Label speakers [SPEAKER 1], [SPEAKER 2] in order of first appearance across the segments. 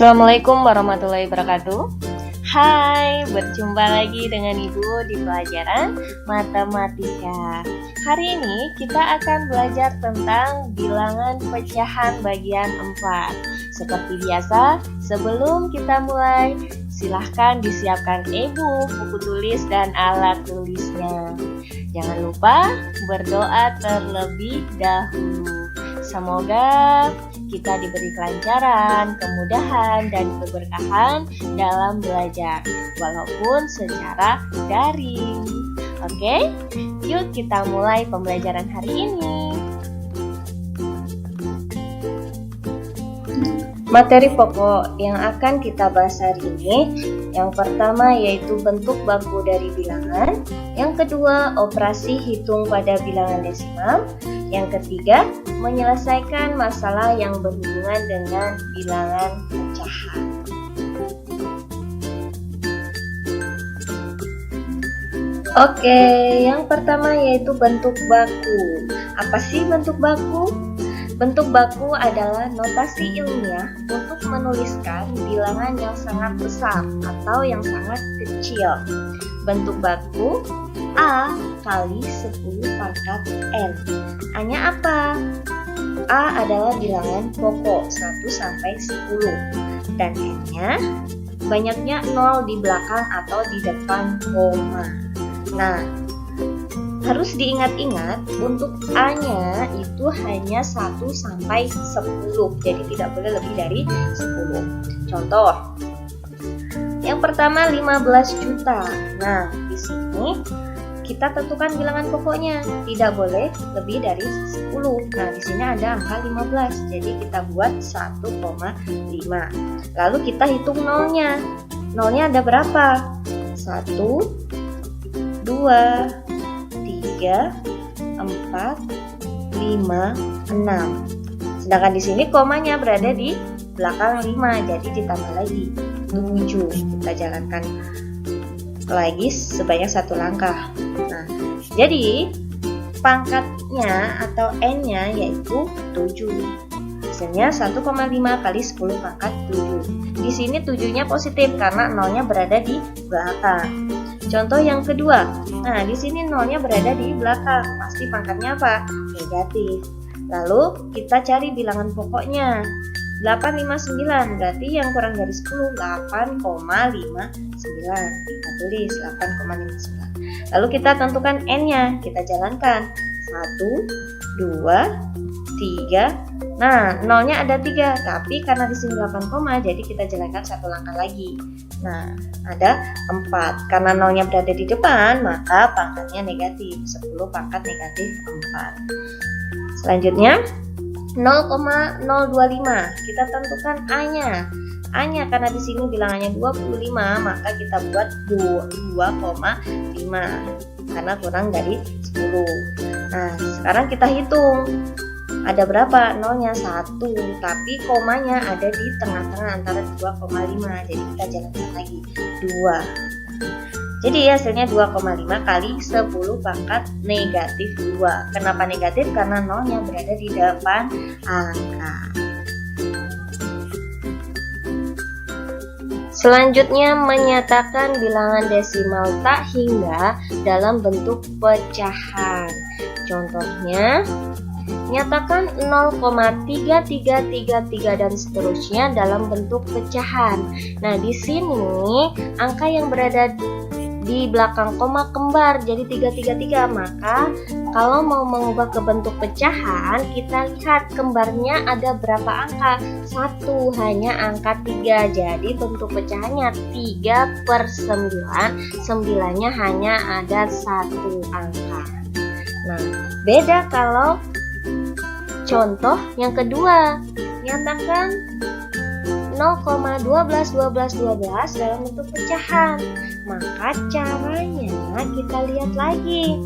[SPEAKER 1] Assalamualaikum warahmatullahi wabarakatuh. Hai, berjumpa lagi dengan Ibu di pelajaran matematika. Hari ini kita akan belajar tentang bilangan pecahan bagian 4. Seperti biasa, sebelum kita mulai, silahkan disiapkan e-book, buku tulis, dan alat tulisnya. Jangan lupa berdoa terlebih dahulu. Semoga kita diberi kelancaran, kemudahan, dan keberkahan dalam belajar, walaupun secara daring. Oke, yuk kita mulai pembelajaran hari ini. Materi pokok yang akan kita bahas hari ini, yang pertama yaitu bentuk baku dari bilangan, yang kedua operasi hitung pada bilangan desimal, yang ketiga menyelesaikan masalah yang berhubungan dengan bilangan pecahan. Oke, yang pertama yaitu bentuk baku. Apa sih bentuk baku? Bentuk baku adalah notasi ilmiah untuk menuliskan bilangan yang sangat besar atau yang sangat kecil. Bentuk baku A kali 10 pangkat N. A-nya apa? A adalah bilangan pokok 1 sampai 10 dan N-nya banyaknya 0 di belakang atau di depan koma. Nah, harus diingat-ingat untuk A-nya itu hanya 1 sampai 10. Jadi tidak boleh lebih dari 10. Contoh. Yang pertama 15 juta. Nah, di sini kita tentukan bilangan pokoknya, tidak boleh lebih dari 10. Nah, di sini ada angka 15. Jadi kita buat 1,5. Lalu kita hitung nolnya. Nolnya ada berapa? 1 2 3 4 5 6. Sedangkan di sini komanya berada di belakang 5, jadi ditambah lagi 7. Kita jalankan lagi sebanyak 1 langkah. Nah, jadi pangkatnya atau N-nya yaitu 7. Hasilnya 1,5 kali 10 pangkat 7. Di sini 7-nya positif karena nolnya berada di belakang. Contoh yang kedua. Nah, di sini nolnya berada di belakang. Pasti pangkatnya apa? Negatif. Lalu kita cari bilangan pokoknya. 859, berarti yang kurang dari 10, 8,59. Kita tulis 8,59. Lalu kita tentukan N-nya, kita jalankan 1, 2, 3. Nah, nolnya ada 3, tapi karena di sini 8, jadi kita jalankan 1 langkah lagi. Nah, ada 4. Karena nolnya berada di depan, maka pangkatnya negatif. 10 pangkat negatif 4. Selanjutnya 0,025. Kita tentukan A-nya. A-nya karena di sini bilangannya 25, maka kita buat 2,5 karena kurang dari 10. Nah, sekarang kita hitung. Ada berapa? Nolnya 1, tapi komanya ada di tengah-tengah antara 2,5. Jadi kita jalankan lagi 2. Jadi hasilnya 2,5 kali 10 pangkat negatif 2. Kenapa negatif? Karena nolnya berada di depan angka. Selanjutnya menyatakan bilangan desimal tak hingga dalam bentuk pecahan. Contohnya, nyatakan 0,3333 dan seterusnya dalam bentuk pecahan. Nah, di sini angka yang berada di belakang koma kembar jadi 333. Maka kalau mau mengubah ke bentuk pecahan, kita lihat kembarnya ada berapa angka. 1, hanya angka 3. Jadi bentuk pecahannya 3/9. 9-nya hanya ada 1 angka. Nah, beda kalau contoh yang kedua. Nyatakan 0,12 dalam bentuk pecahan. Maka caranya kita lihat lagi.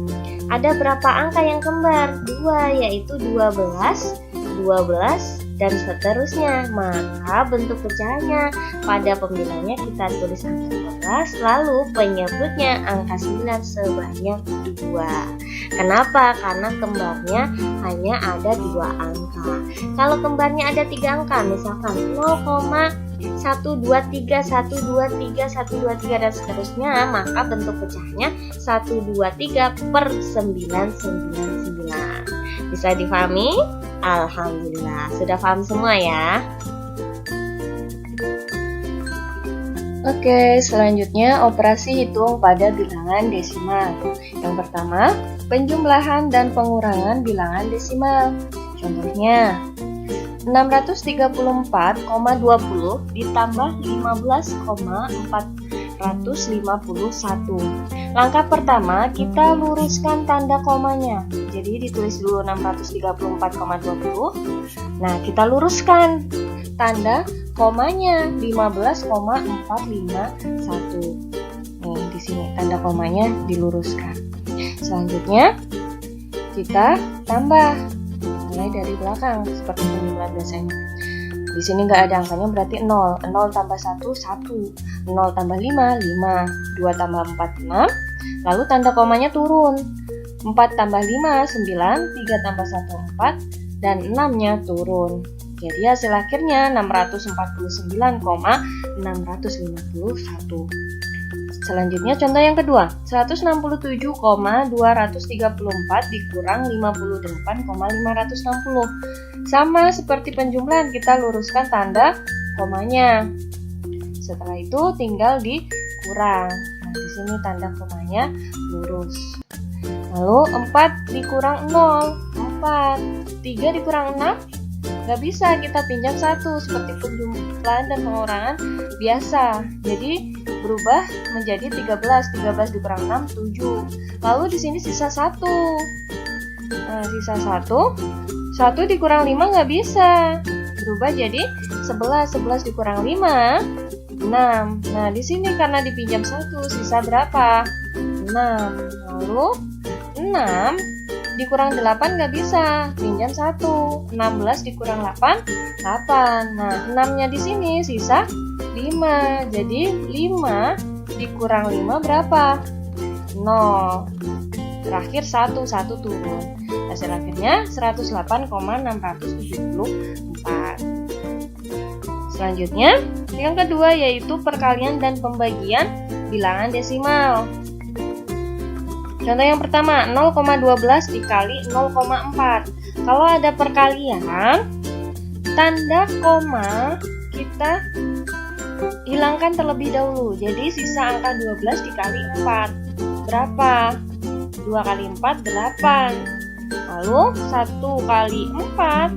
[SPEAKER 1] Ada berapa angka yang kembar? 2, yaitu 12, 12, dan seterusnya. Maka bentuk pecahannya pada pembilangnya kita tulis angka 12, lalu penyebutnya angka 9 sebanyak 2. Kenapa? Karena kembarnya hanya ada 2 angka. Kalau kembarnya ada 3 angka, misalkan 1, 2, 3, 1, 2, 3, 1, 2, 3 dan seterusnya, maka bentuk pecahnya 1, 2, 3 per 999. Bisa difahami? Alhamdulillah, sudah paham semua ya. Oke, selanjutnya operasi hitung pada bilangan desimal. Yang pertama, penjumlahan dan pengurangan bilangan desimal. Contohnya, 634,20 ditambah 15,451. Langkah pertama, kita luruskan tanda komanya. Jadi ditulis dulu 634,20. Nah, kita luruskan tanda komanya 15,451. Nih, di sini tanda komanya diluruskan. Selanjutnya, kita tambah mulai dari belakang seperti penjumlahan biasanya. Di sini nggak ada angkanya berarti 0. 0 tambah 1, 1. 0 tambah 5, 5. 2 tambah 4, 6. Lalu tanda komanya turun. 4 tambah 5, 9. 3 tambah 1, 4. Dan 6-nya turun. Jadi hasil akhirnya 649,651. Selanjutnya contoh yang kedua, 167,234 dikurang 58,560. Sama seperti penjumlahan, kita luruskan tanda komanya. Setelah itu tinggal dikurang. Nah, di sini tanda komanya lurus. Lalu 4 dikurang 0, 4. 3 dikurang 6, nggak bisa, kita pinjam 1 seperti penjumlahan dan pengurangan biasa. Jadi berubah menjadi 13. 13 dikurang 6, 7. Lalu di sini sisa 1. Nah, sisa 1. 1 dikurang 5 nggak bisa. Berubah jadi 11. 11 dikurang 5, 6. Nah, di sini karena dipinjam 1, sisa berapa? 6. Lalu 6 dikurang 8 nggak bisa, pinjam 1. 16 dikurang 8, 8. Nah, 6-nya di sini sisa 5. Jadi 5 dikurang 5 berapa? 0. Terakhir 1 turun. Hasil akhirnya 108,674. Selanjutnya, yang kedua yaitu perkalian dan pembagian bilangan desimal. Contoh yang pertama, 0,12 dikali 0,4. Kalau ada perkalian, tanda koma kita hilangkan terlebih dahulu. Jadi sisa angka 12 dikali 4. Berapa? 2 kali 4, 8. Lalu 1 kali 4,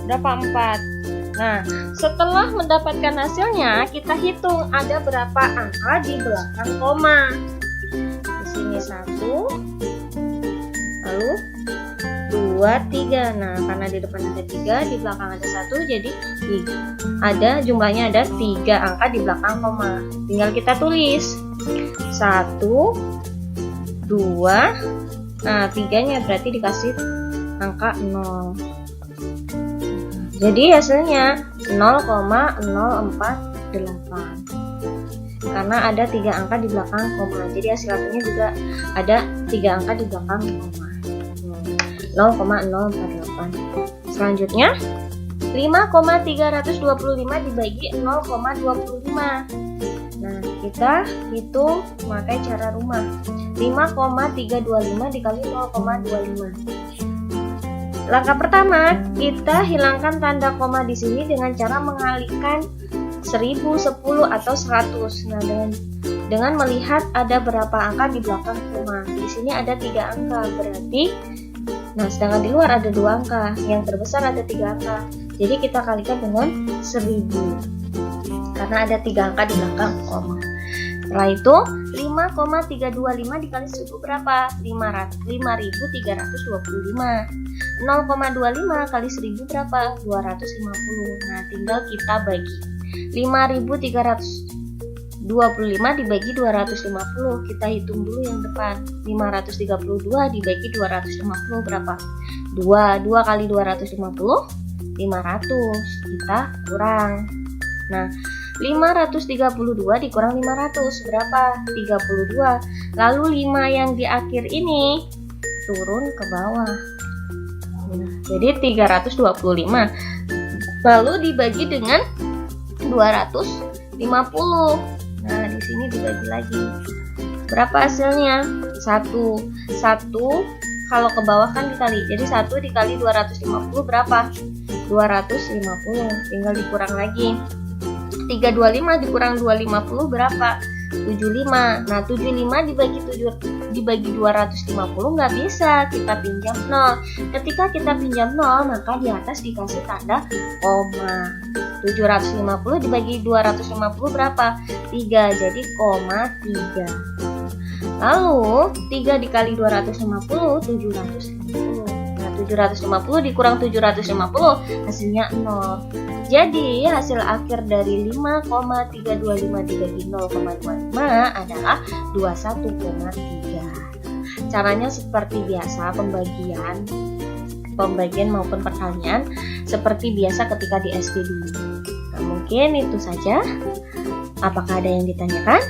[SPEAKER 1] berapa 4? Nah, setelah mendapatkan hasilnya, kita hitung ada berapa angka di belakang koma. Ini 1, lalu 2, 3. Nah, karena di depan ada 3, di belakang ada 1, jadi jumlahnya ada 3 angka di belakang koma. Tinggal kita tulis 1, 2. Nah, 3-nya berarti dikasih angka 0. Jadi hasilnya 0,048. Karena ada 3 angka di belakang koma. Jadi hasil akhirnya juga ada 3 angka di belakang koma. 0,048. Selanjutnya 5,325 dibagi 0,25. Nah, kita hitung pakai cara rumah. 5,325 dikali 0,25. Langkah pertama, kita hilangkan tanda koma di sini dengan cara mengalihkan 1000, 10 atau 100. Nah, dengan melihat ada berapa angka di belakang koma. Di sini ada 3 angka, berarti sedangkan di luar ada 2 angka. Yang terbesar ada 3 angka. Jadi kita kalikan dengan 1000. Karena ada 3 angka di belakang koma. Setelah itu 5,325 dikali 1000 berapa? 5.325. 0,25 kali 1000 berapa? 250. Nah, tinggal kita bagi. 5.325 dibagi 250. Kita hitung dulu yang depan. 532 dibagi 250 berapa? 2 kali 250, 500. Kita kurang. Nah, 532 dikurang 500 berapa? 32. Lalu 5 yang di akhir ini turun ke bawah. Nah, jadi 325. Lalu dibagi dengan 250. Nah, di sini dibagi lagi. Berapa hasilnya? 1. 1 kalau ke bawah kan dikali. Jadi 1 dikali 250 berapa? 250. Tinggal dikurang lagi. 325 dikurang 250 berapa? 75. Nah, 75 dibagi 250 nggak bisa, kita pinjam 0. Ketika kita pinjam 0, maka di atas dikasih tanda koma. 750 dibagi 250 berapa? 3, jadi koma 3. Lalu 3 dikali 250, 750. Nah, 750 dikurang 750 hasilnya 0. Jadi hasil akhir dari 5,325 dibagi 0,25 adalah 21,3. Caranya seperti biasa, pembagian maupun perkalian seperti biasa ketika di SD dulu. Nah, mungkin itu saja. Apakah ada yang ditanyakan?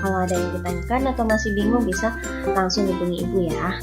[SPEAKER 1] Kalau ada yang ditanyakan atau masih bingung bisa langsung hubungi ibu ya.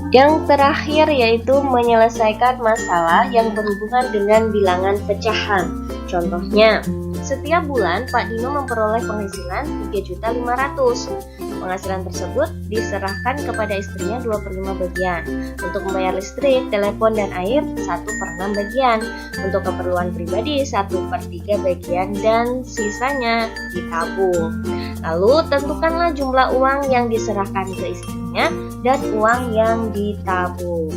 [SPEAKER 1] Yang terakhir yaitu menyelesaikan masalah yang berhubungan dengan bilangan pecahan. Contohnya, setiap bulan Pak Dino memperoleh penghasilan 3.500.000. Penghasilan tersebut diserahkan kepada istrinya 2/5 bagian. Untuk membayar listrik, telepon, dan air 1/6 bagian. Untuk keperluan pribadi 1/3 bagian dan sisanya ditabung. Lalu tentukanlah jumlah uang yang diserahkan ke istrinya dan uang yang ditabung.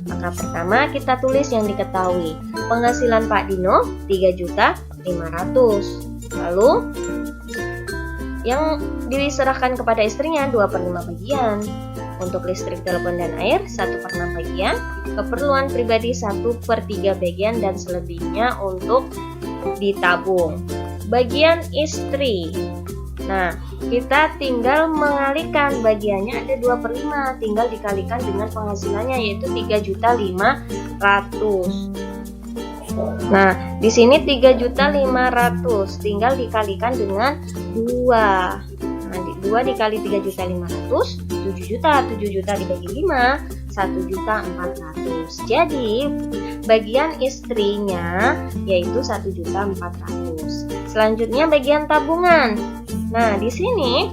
[SPEAKER 1] Maka pertama kita tulis yang diketahui. Penghasilan Pak Dino 3.500.000. Lalu yang diserahkan kepada istrinya 2/5 bagian. Untuk listrik, telepon, dan air 1/6 bagian. Keperluan pribadi 1/3 bagian dan selebihnya untuk ditabung. Bagian istri. Nah, kita tinggal mengalihkan, bagiannya ada 2/5, tinggal dikalikan dengan penghasilannya yaitu 3.500.000. Nah, di sini 3.500.000 tinggal dikalikan dengan 2. Nah, 2 dikali 3.500.000, 7 juta. 7 juta dibagi 5, 1.400.000. Jadi, bagian istrinya yaitu 1.400.000. Selanjutnya bagian tabungan. Nah, di sini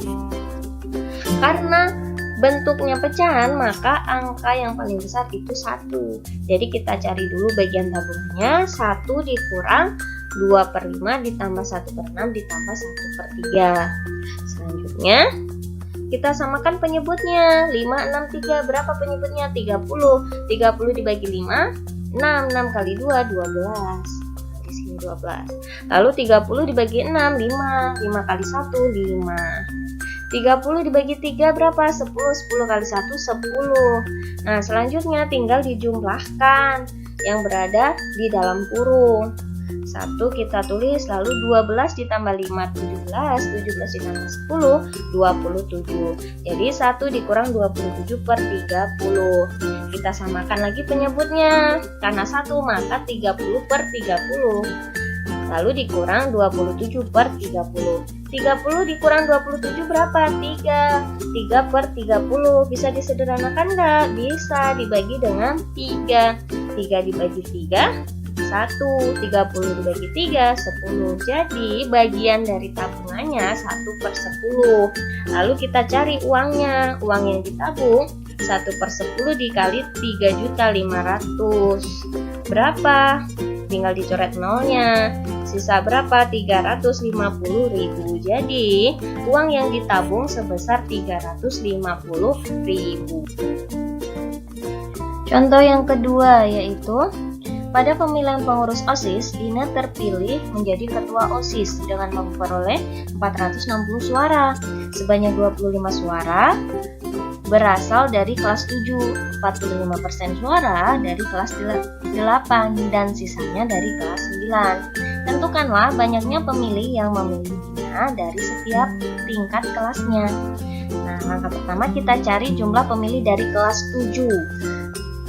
[SPEAKER 1] karena bentuknya pecahan, maka angka yang paling besar itu 1. Jadi kita cari dulu bagian tabungannya. 1 dikurang 2/5 ditambah 1/6 ditambah 1/3. Selanjutnya kita samakan penyebutnya. 5, 6, 3. Berapa penyebutnya? 30. 30 dibagi 5, 6. 6 kali 2, 12. Di sini 12. Lalu 30 dibagi 6, 5. 5 kali 1, 5. 30 dibagi 3 berapa? 10. 10 kali 1, 10. Nah, selanjutnya tinggal dijumlahkan yang berada di dalam kurung. 1 kita tulis, lalu 12 ditambah 5, 17. 17 ditambah 10, 27. Jadi 1 dikurang 27/30. Kita samakan lagi penyebutnya. Karena 1 maka 30/30. Lalu dikurang 27/30. 30 dikurang 27 berapa? 3. 3/30. Bisa disederhanakan nggak? Bisa, dibagi dengan 3. 3 dibagi 3, 1. 30 dibagi 3, 10. Jadi bagian dari tabungannya 1/10. Lalu kita cari uangnya. Uang yang ditabung 1/10 dikali 3.500.000. Berapa? Tinggal dicoret nolnya. Sisa berapa? 350.000. Jadi uang yang ditabung sebesar 350.000. Contoh yang kedua yaitu pada pemilihan pengurus OSIS, Dina terpilih menjadi ketua OSIS dengan memperoleh 460 suara. Sebanyak 25 suara berasal dari kelas 7, 45% suara dari kelas 8, dan sisanya dari kelas 9. Tentukanlah banyaknya pemilih yang memilih Dina dari setiap tingkat kelasnya. Nah, langkah pertama kita cari jumlah pemilih dari kelas 7.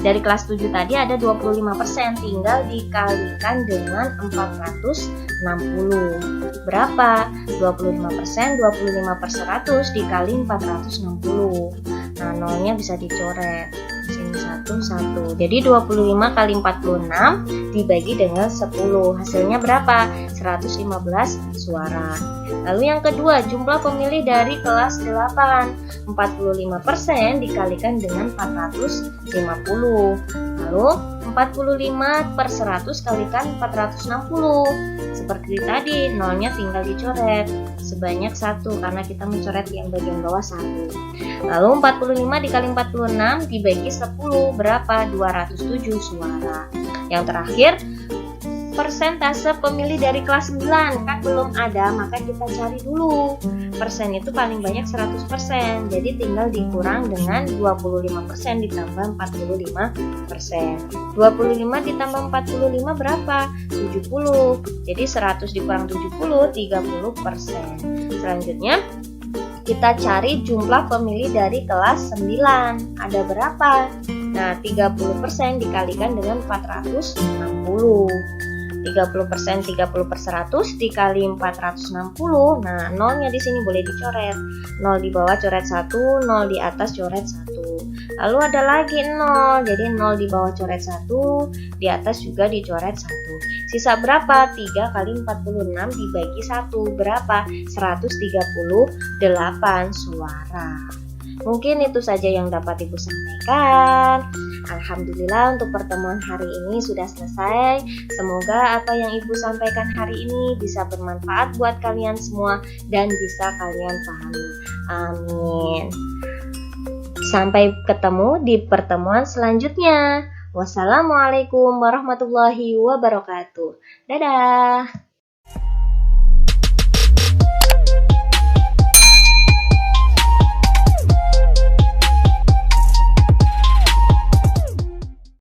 [SPEAKER 1] Dari kelas 7 tadi ada 25%, tinggal dikalikan dengan 460. Berapa? 25%, 25/100 dikali 460. Nah, nolnya bisa dicoret. sini 1. Jadi 25 kali 46 dibagi dengan 10. Hasilnya berapa? 115 suara. Lalu yang kedua, jumlah pemilih dari kelas 8. 45% dikalikan dengan 450. Lalu 45/100 kalikan 460. Seperti tadi, nolnya tinggal dicoret sebanyak 1 karena kita mencoret yang bagian bawah 1. Lalu 45 dikali 46 dibagi 10 berapa? 207 suara. Yang terakhir, persentase pemilih dari kelas 9 kan belum ada, maka kita cari dulu. Persen itu paling banyak 100%, jadi tinggal dikurang dengan 25% ditambah 45%. 25 ditambah 45 berapa? 70. Jadi 100 dikurang 70, 30%. Selanjutnya kita cari jumlah pemilih dari kelas 9. Ada berapa? Nah, 30% dikalikan dengan 460. 30% 30/100 dikali 460. Nah, nolnya di sini boleh dicoret. 0 di bawah coret 1, 0 di atas coret 1. Lalu ada lagi 0. Jadi 0 di bawah coret 1, di atas juga dicoret 1. Sisa berapa? 3 kali 46 dibagi 1 berapa? 138 suara. Mungkin itu saja yang dapat Ibu sampaikan. Alhamdulillah untuk pertemuan hari ini sudah selesai. Semoga apa yang Ibu sampaikan hari ini bisa bermanfaat buat kalian semua dan bisa kalian pahami. Amin. Sampai ketemu di pertemuan selanjutnya. Wassalamualaikum warahmatullahi wabarakatuh. Dadah.